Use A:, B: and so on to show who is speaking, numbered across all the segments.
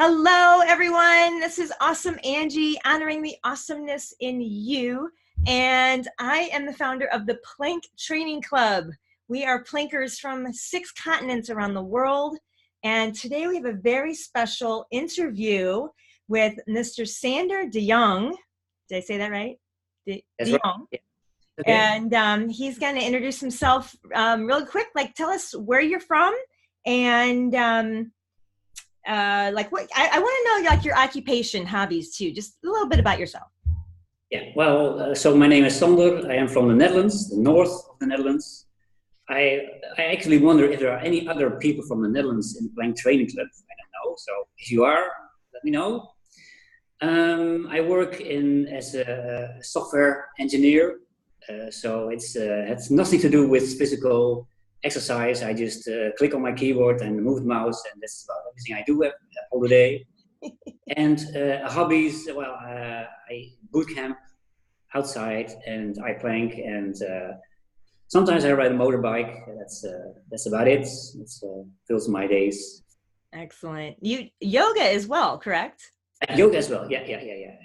A: Hello, everyone. This is Awesome Angie, honoring the awesomeness in you. And I am the founder of the Plank Training Club. We are plankers from 6 continents around the world. And today we have a very special interview with Mr. Sander DeJong. Did I say that right?
B: That's right.
A: DeJong.
B: Yeah. Okay.
A: And he's going to introduce himself real quick. Like, tell us where you're from and like what I want to know, like your occupation, hobbies too, just a little bit about yourself.
B: Yeah. Well, so my name is Sander. I am from the Netherlands, the north of the Netherlands. I actually wonder if there are any other people from the Netherlands in the Plank Training Club. I don't know. So if you are, let me know. I work as a software engineer. So it has nothing to do with physical exercise. I just click on my keyboard and move the mouse, and that's about everything I do all the day. And hobbies, well, I boot camp outside, and I plank, and sometimes I ride a motorbike. That's about it. It fills my days.
A: Excellent. You yoga as well, correct?
B: Yoga as well. Yeah.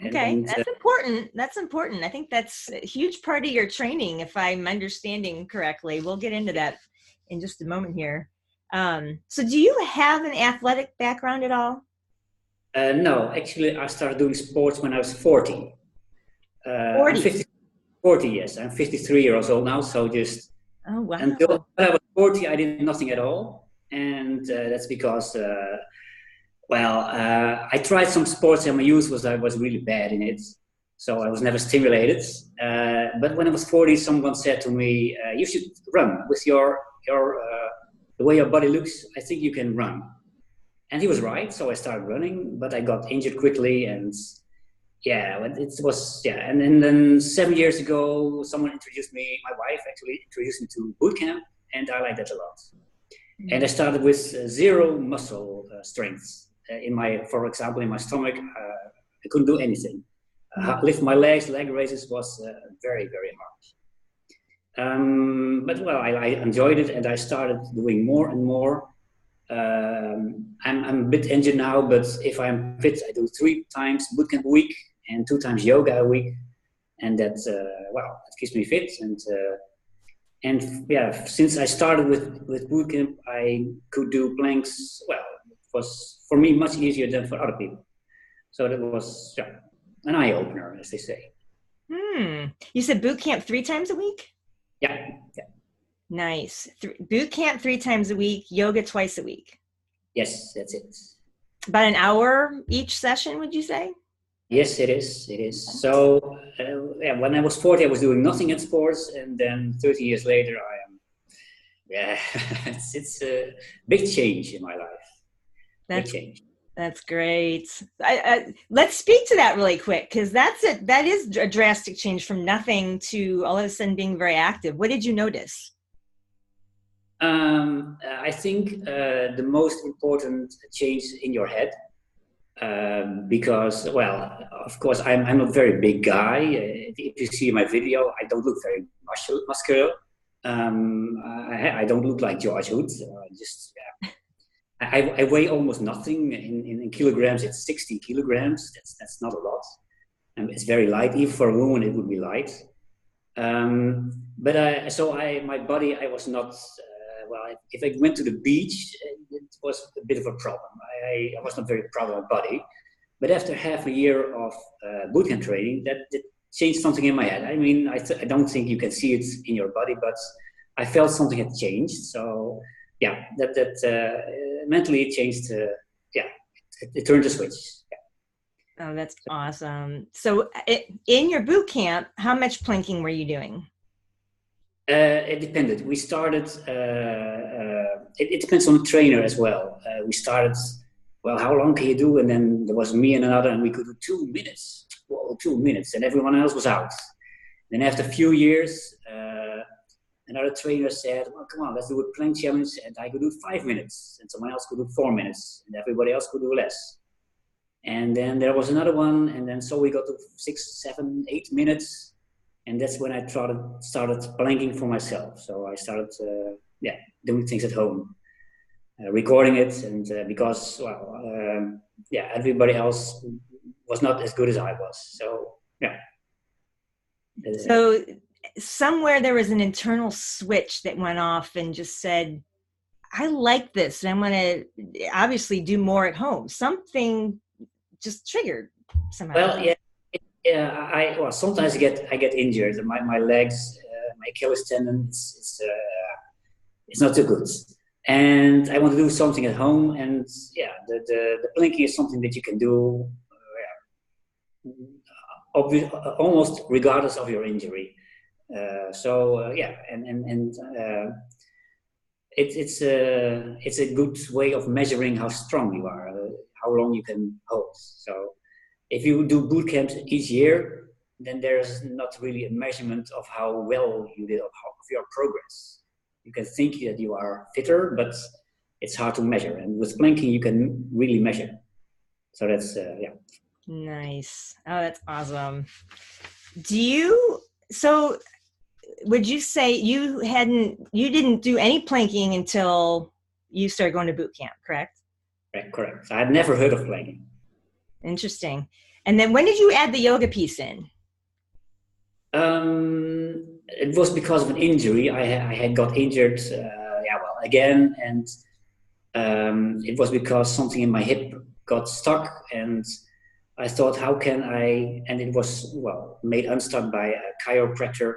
A: Okay, that's important. That's important. I think that's a huge part of your training, if I'm understanding correctly. We'll get into that in just a moment here. So do you have an athletic background at all?
B: No, actually, I started doing sports when I was 40.
A: 40?
B: 40, yes. I'm 53 years old now, so just until I was 40, I did nothing at all. And that's because, I tried some sports in my youth, I was really bad in it. So I was never stimulated. But when I was 40, someone said to me, you should run with the way your body looks. I think you can run. And he was right. So I started running, but I got injured quickly. And and then 7 years ago, someone introduced me, my wife actually introduced me to boot camp. And I liked that a lot. Mm-hmm. And I started with zero muscle strength. For example, in my stomach, I couldn't do anything. Lift my legs, leg raises was very, very hard. But I enjoyed it, and I started doing more and more. I'm a bit injured now, but if I'm fit, I do 3 times bootcamp a week and 2 times yoga a week, and that keeps me fit. Since I started with bootcamp, I could do planks. Well, it was for me much easier than for other people. So that was an eye opener, as they say.
A: You said boot camp 3 times a week?
B: Yeah.
A: Nice. Boot camp 3 times a week, yoga twice a week.
B: Yes, that's it.
A: About an hour each session, would you say?
B: Yes, it is. It is. So when I was 40, I was doing nothing in sports, and then 30 years later, I am. Yeah, it's a big change in my life. Big change.
A: That's great. Let's speak to that really quick, because that is a drastic change from nothing to all of a sudden being very active. What did you notice?
B: I think the most important change in your head, because, of course, I'm a very big guy. If you see my video, I don't look very muscular. I don't look like George Hood. I weigh almost nothing in kilograms. It's 60 kilograms. That's not a lot. It's very light. Even for a woman, it would be light. My body, I was not. If I went to the beach, it was a bit of a problem. I was not very proud of my body. But after half a year of bootcamp training, that changed something in my head. I mean, I don't think you can see it in your body, but I felt something had changed. So mentally it changed. It turned the switch. Yeah.
A: Oh, that's awesome. So in your boot camp, how much planking were you doing?
B: It depended. We started, it depends on the trainer as well. We started, how long can you do? And then there was me and another, and we could do 2 minutes. Whoa, 2 minutes, and everyone else was out. Then after a few years, another trainer said, well, come on, let's do a plank challenge. And I could do 5 minutes, and someone else could do 4 minutes, and everybody else could do less. And then there was another one, and then so we got to 6, 7, 8 minutes. And that's when I started planking for myself. So I started doing things at home. recording it, and because well, yeah, everybody else was not as good as I was. So yeah.
A: So somewhere there was an internal switch that went off and just said, I like this and I'm going to obviously do more at home. Something just triggered somehow.
B: Well, yeah, yeah. Well, sometimes I get injured. My legs, my Achilles tendon, it's not so good. And I want to do something at home. And yeah, the planking is something that you can do almost regardless of your injury. Yeah, it's a good way of measuring how strong you are, how long you can hold. So if you do boot camps each year, then there's not really a measurement of how well you did of your progress. You can think that you are fitter, but it's hard to measure. And with planking, you can really measure. So that's yeah.
A: Nice. Oh, that's awesome. So would you say you didn't do any planking until you started going to boot camp, correct?
B: Correct. So I had never heard of planking.
A: Interesting. And then when did you add the yoga piece in?
B: It was because of an injury. I had got injured, yeah, well, again, and it was because something in my hip got stuck, and I thought, how can I? And it was well made unstuck by a chiropractor,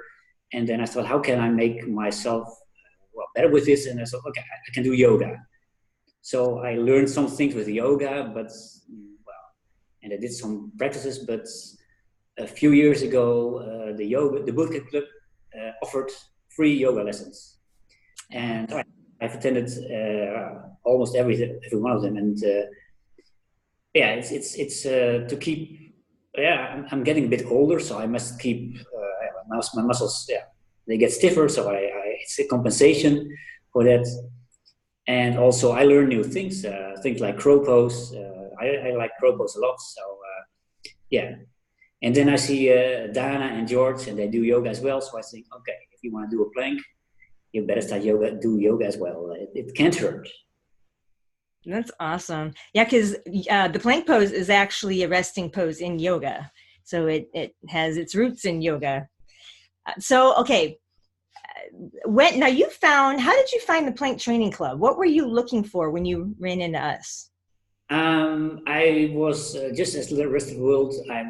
B: and then I thought, how can I make myself well better with this? And I thought, okay, I can do yoga. So I learned some things with yoga, but well, and I did some practices, but a few years ago, the bootcamp club offered free yoga lessons, and I've attended almost every one of them. And yeah, it's to keep. Yeah, I'm getting a bit older, so I must keep my muscles. Yeah, they get stiffer, so it's a compensation for that. And also, I learn new things, things like crow pose. I like crow pose a lot, so yeah. And then I see Dana and George, and they do yoga as well. So I think, okay, if you want to do a plank, you better do yoga as well. It can't hurt.
A: That's awesome. Yeah, because the plank pose is actually a resting pose in yoga. So it has its roots in yoga. So, okay. How did you find the Plank Training Club? What were you looking for when you ran into us?
B: I was just as the rest of the world. I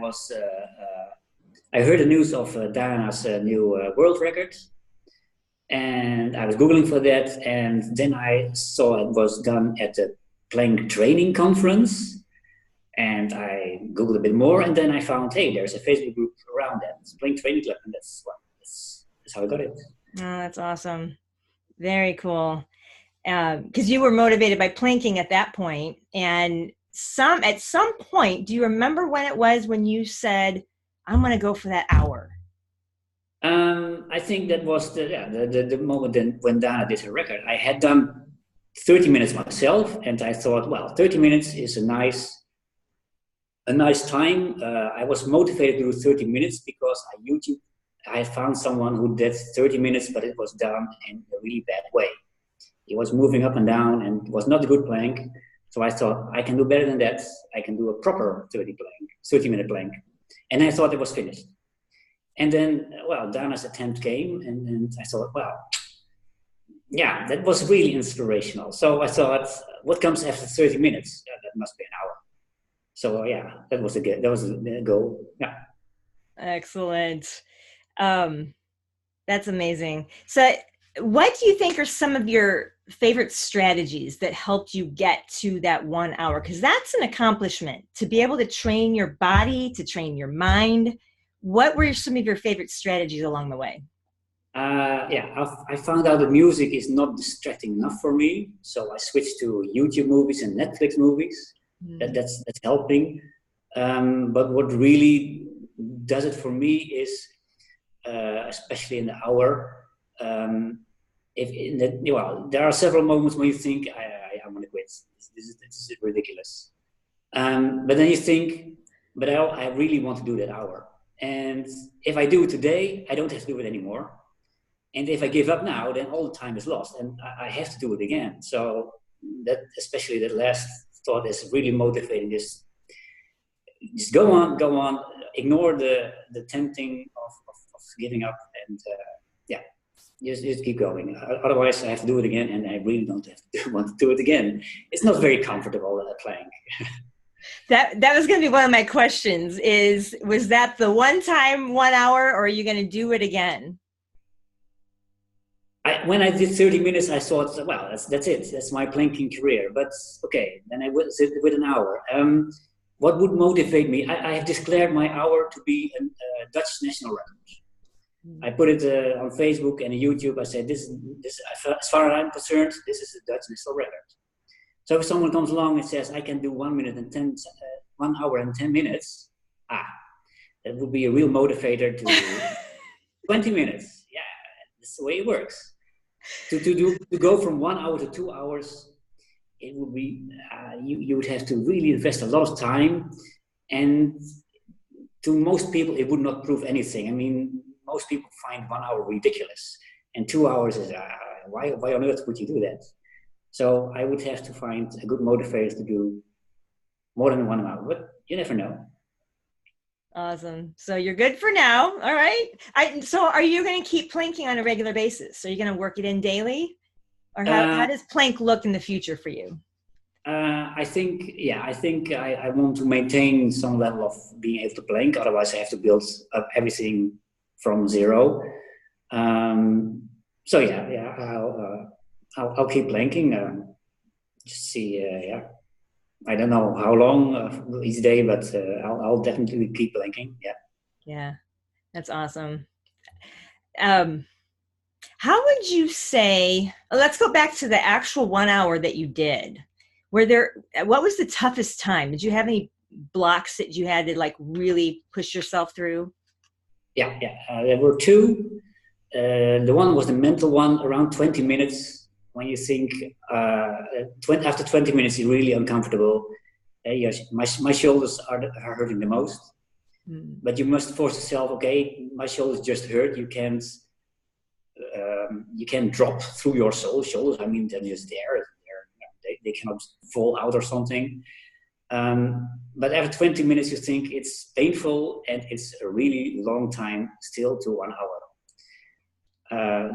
B: heard the news of Dana's new world record, and I was Googling for that, and then I saw it was done at the Plank Training Conference, and I Googled a bit more, and then I found, hey, there's a Facebook group around that, it's Plank Training Club, and that's how I got it.
A: Oh, that's awesome. Very cool. Because you were motivated by planking at that point, and at some point, do you remember when it was when you said, I'm going to go for that hour?
B: I think that was the moment when Dana did her record. I had done 30 minutes myself, and I thought, well, 30 minutes is a nice time. I was motivated to do 30 minutes because I found someone who did 30 minutes, but it was done in a really bad way. He was moving up and down, and it was not a good plank. So I thought, I can do better than that. I can do a proper 30-minute plank. And I thought it was finished. And then, well, Dana's attempt came, and I thought, well, yeah, that was really inspirational. So I thought, what comes after 30 minutes? Yeah, that must be an hour. So yeah, that was the goal. Yeah.
A: Excellent. That's amazing. So what do you think are some of your favorite strategies that helped you get to that 1 hour? Because that's an accomplishment, to be able to train your body, to train your mind. What were some of your favorite strategies along the way?
B: I found out that music is not distracting enough for me, so I switched to YouTube movies and Netflix movies. That's helping. But what really does it for me is, especially in the hour, there are several moments when you think, I want to quit. This is ridiculous. But then you think, but I really want to do that hour. And if I do it today, I don't have to do it anymore. And if I give up now, then all the time is lost, and I have to do it again. So that especially that last thought is really motivating. Just go on, ignore the tempting of giving up, and yeah, just keep going. Otherwise, I have to do it again, and I really don't have to want to do it again. It's not very comfortable playing.
A: That was going to be one of my questions. Was that the one time 1 hour, or are you going to do it again?
B: When I did 30 minutes, I thought, well, that's it. That's my planking career. But okay, then I would sit with an hour. What would motivate me? I have declared my hour to be a Dutch national record. I put it on Facebook and YouTube. I said, this, as far as I'm concerned, this is a Dutch national record. So if someone comes along and says, I can do 1 hour and 10 minutes, that would be a real motivator to 20 minutes. Yeah, that's the way it works. To go from 1 hour to 2 hours, it would be, you would have to really invest a lot of time, and to most people, it would not prove anything. I mean, most people find 1 hour ridiculous, and 2 hours is, why on earth would you do that? So I would have to find a good motivator to do more than 1 hour, but you never know.
A: Awesome. So you're good for now. All right. So are you going to keep planking on a regular basis? Are you going to work it in daily? Or how does plank look in the future for you?
B: I think I want to maintain some level of being able to plank. Otherwise, I have to build up everything from zero. So I'll keep planking. Just see. I don't know how long each day, but I'll definitely keep planking. Yeah.
A: Yeah, that's awesome. How would you say? Let's go back to the actual 1 hour that you did. What was the toughest time? Did you have any blocks that you had to like really push yourself through?
B: Yeah. There were two. The one was the mental one, around 20 minutes. When you think after 20 minutes, you're really uncomfortable. My shoulders are hurting the most. But you must force yourself. Okay, my shoulders just hurt. You can't drop through your shoulders. I mean, they're just there. They cannot fall out or something. But after 20 minutes, you think it's painful, and it's a really long time still to 1 hour.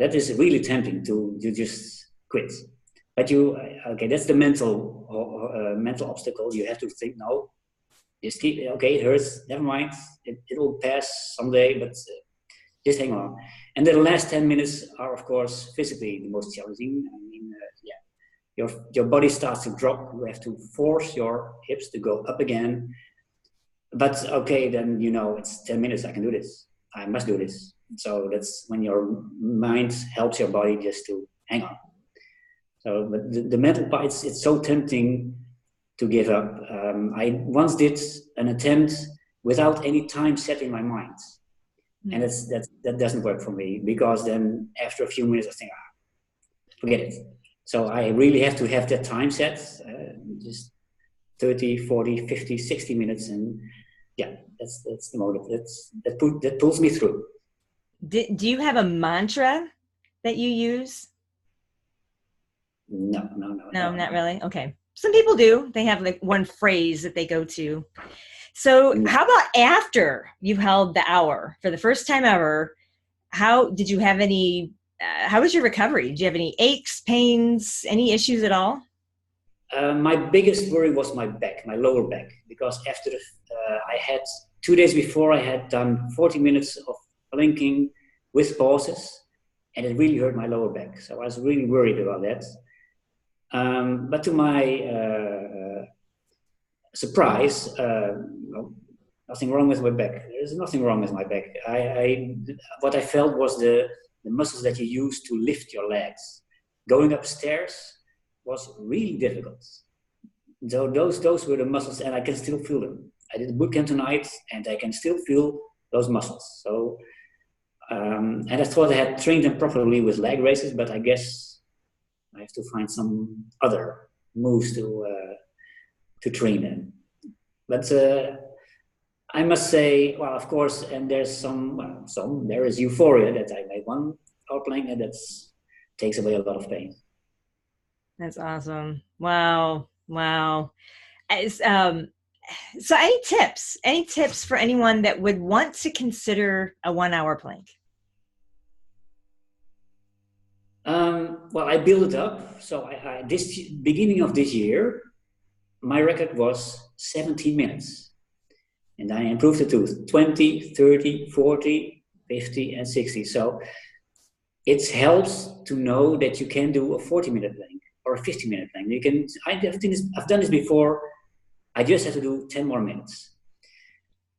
B: That is really tempting to just quit. But that's the mental obstacle. You have to think, no, just keep, it hurts, never mind, it will pass someday, but just hang on. And the last 10 minutes are, of course, physically the most challenging. I mean, your body starts to drop. You have to force your hips to go up again. But then it's 10 minutes, I can do this. I must do this. So that's when your mind helps your body just to hang on. So, but the mental part, it's so tempting to give up. I once did an attempt without any time set in my mind. And that doesn't work for me, because then after a few minutes, I think, forget it. So I really have to have that time set, just 30, 40, 50, 60 minutes. And yeah, that's the motive. That pulls me through.
A: Do you have a mantra that you use?
B: No,
A: not really. Okay. Some people do. They have like one phrase that they go to. So how about after you held the hour for the first time ever? How did you have any, how was your recovery? Did you have any aches, pains, any issues at all?
B: My biggest worry was my back, my lower back, because after I had 2 days before, I had done 40 minutes of planking with pauses, and it really hurt my lower back. So I was really worried about that. But to my surprise, nothing wrong with my back. There's nothing wrong with my back. What I felt was the muscles that you use to lift your legs. Going upstairs was really difficult. So those were the muscles, and I can still feel them. I did a boot camp tonight, and I can still feel those muscles. So, and I thought I had trained them properly with leg raises, but I guess I have to find some other moves to train them. But I must say, well, of course, and there's there is euphoria that I made 1 hour plank, and that takes away a lot of pain.
A: That's awesome. Wow. Wow. As, so any tips for anyone that would want to consider a 1 hour plank?
B: Well, I built it up. So this beginning of this year, my record was 17 minutes. And I improved it to 20, 30, 40, 50, and 60. So it helps to know that you can do a 40-minute plank or a 50-minute plank. You can. I've done this before. I just have to do 10 more minutes.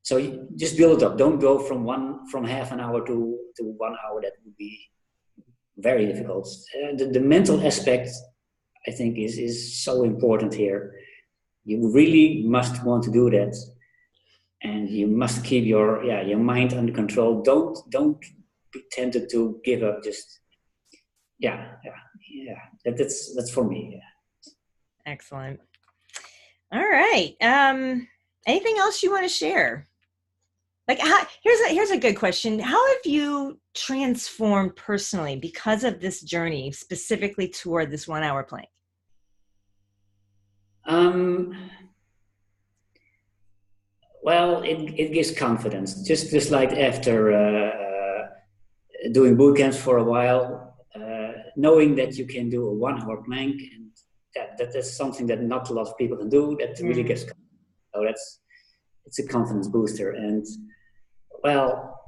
B: So you just build it up. Don't go from half an hour to 1 hour. That would be very difficult. The mental aspect, I think, is so important here. You really must want to do that, and you must keep your mind under control. Don't be tempted to give up. Just yeah. That's for me. Yeah.
A: Excellent. All right. Anything else you want to share? Like, here's a good question. How have you transformed personally because of this journey, specifically toward this 1 hour plank?
B: Well, it gives confidence. Just like after doing boot camps for a while, knowing that you can do a 1 hour plank, and that's something that not a lot of people can do. That really gives confidence. So it's a confidence booster. And well,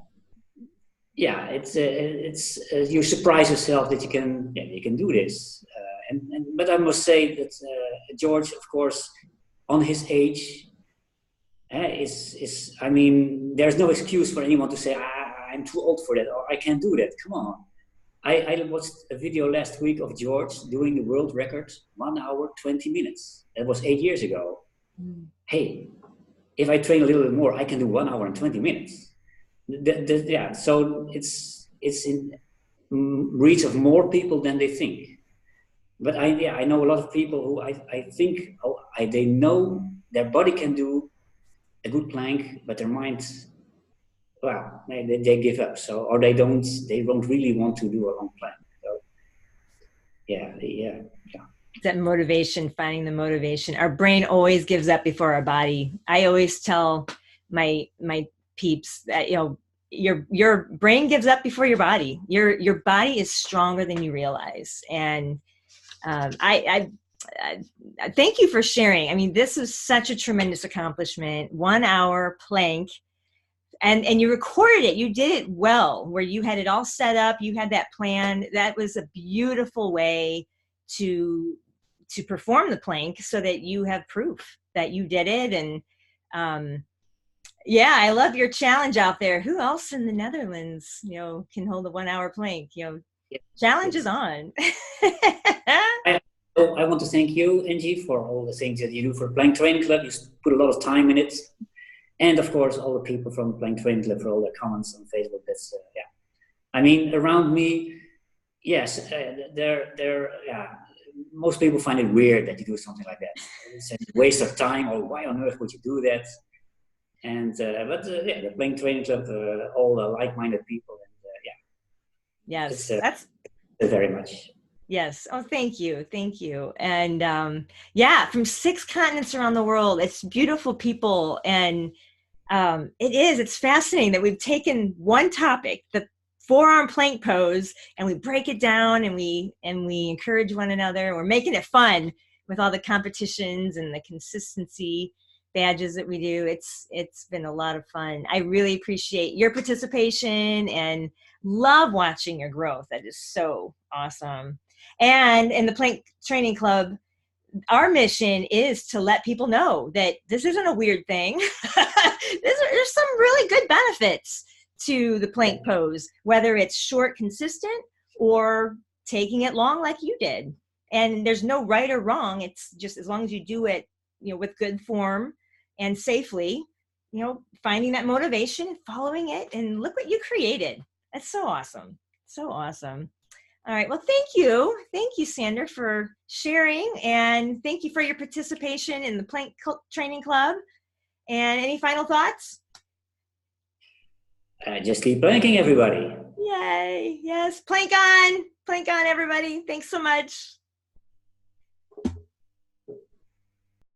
B: yeah, it's you surprise yourself that you can do this. But I must say that George, of course, on his age, I mean, there's no excuse for anyone to say I'm too old for that or I can't do that. Come on. I watched a video last week of George doing the world record, 1 hour, 20 minutes. That was 8 years ago. Hey, if I train a little bit more, I can do 1 hour and 20 minutes. Yeah, so it's in reach of more people than they think. But I know a lot of people who I think they know their body can do a good plank, but their mind, well, they give up. So, or they don't really want to do a long plank. So, yeah.
A: That motivation, finding the motivation. Our brain always gives up before our body. I always tell my peeps that, your brain gives up before your body. Your body is stronger than you realize. And I thank you for sharing. I mean, this is such a tremendous accomplishment. 1 hour plank. And you recorded it. You did it well, where you had it all set up. You had that plan. That was a beautiful way to perform the plank, so that you have proof that you did it. And I love your challenge out there. Who else in the Netherlands, can hold a 1 hour plank? Challenge is on.
B: I want to thank you, Angie, for all the things that you do for Plank Training Club. You put a lot of time in it. And of course, all the people from Plank Training Club for all their comments on Facebook. That's, I mean, around me, yes, most people find it weird that you do something like that. It's a waste of time, or why on earth would you do that? And, the Plank Training Club, all the like-minded people. And,
A: yes,
B: that's very much.
A: Yes. Oh, thank you. Thank you. And from 6 continents around the world, it's beautiful people. And it's fascinating that we've taken one topic, the forearm plank pose, and we break it down, and we encourage one another. We're making it fun with all the competitions and the consistency badges that we do. It's been a lot of fun. I really appreciate your participation and love watching your growth. That is so awesome. And in the Plank Training Club, our mission is to let people know that this isn't a weird thing. There's some really good benefits to the plank pose, whether it's short, consistent, or taking it long like you did. And there's no right or wrong. It's just as long as you do it, with good form and safely, finding that motivation, following it, and look what you created. That's so awesome. So awesome. All right. Well, thank you. Thank you, Sander, for sharing. And thank you for your participation in the Plank Training Club. And any final thoughts?
B: Just keep planking, everybody.
A: Yay. Yes. Plank on. Plank on, everybody. Thanks so much.